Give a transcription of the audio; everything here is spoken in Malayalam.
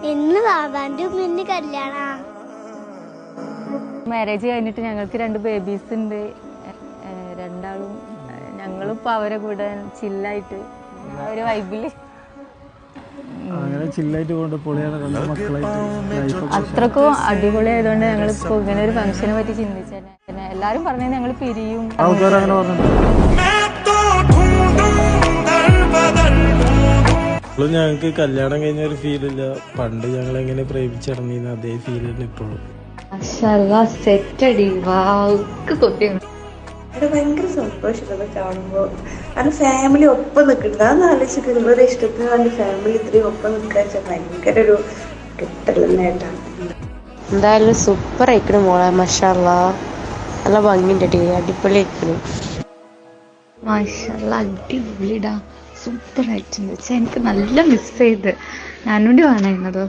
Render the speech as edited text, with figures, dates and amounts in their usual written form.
ഇന്ന് ബാബാന്റെ ഉമ്മന്റെ കല്യാണ. മാരേജ് കഴിഞ്ഞിട്ട് ഞങ്ങൾക്ക് 2 ബേബീസ് ഉണ്ട്. രണ്ടാളും ഞങ്ങളിപ്പോ അവരെ കൂടെ ചില്ലായിട്ട് ഒരു വൈബില് അത്രക്കും അടിപൊളിയായതുകൊണ്ട് ഞങ്ങളിപ്പോ ഇങ്ങനെ ഒരു ഫംഗ്ഷനെ പറ്റി ചിന്തിച്ചാൽ എല്ലാരും പറഞ്ഞു ഞങ്ങൾ പിരിയും. ഞങ്ങൾക്ക് കല്യാണം കഴിഞ്ഞ ഒരു ഫീലില്ല. പണ്ട് ഞങ്ങൾ എങ്ങനെ പ്രേമിച്ചിറങ്ങിയ അതേ ഫീൽ തന്നെ ഇപ്പോഴും. ഭയങ്കര സന്തോഷം കാണുമ്പോ. കാരണം ഫാമിലി ഒപ്പം നിൽക്കുന്നത് അതൊന്നും ആലോചിച്ചിട്ട് നിങ്ങളുടെ ഇഷ്ടത്തിന് വേണ്ടി ഫാമിലി ഇത്രയും ഒപ്പം നിൽക്കുക ഭയങ്കര ഒരു കിട്ടൽ നേട്ടാണ്. എന്തായാലും സൂപ്പർ ആയിക്കണു മോളെ, മാഷാഅല്ലാ. നല്ല ഭംഗിയുണ്ട്, അടിപൊളി ആയിക്കണു. മാഷാഅല്ലാ, അടിപൊളിടാ, സൂപ്പർ ആയിട്ടുണ്ട്. എനിക്ക് നല്ല മിസ് ചെയ്ത് ഞാനോട് വേണമായിരുന്നതോ.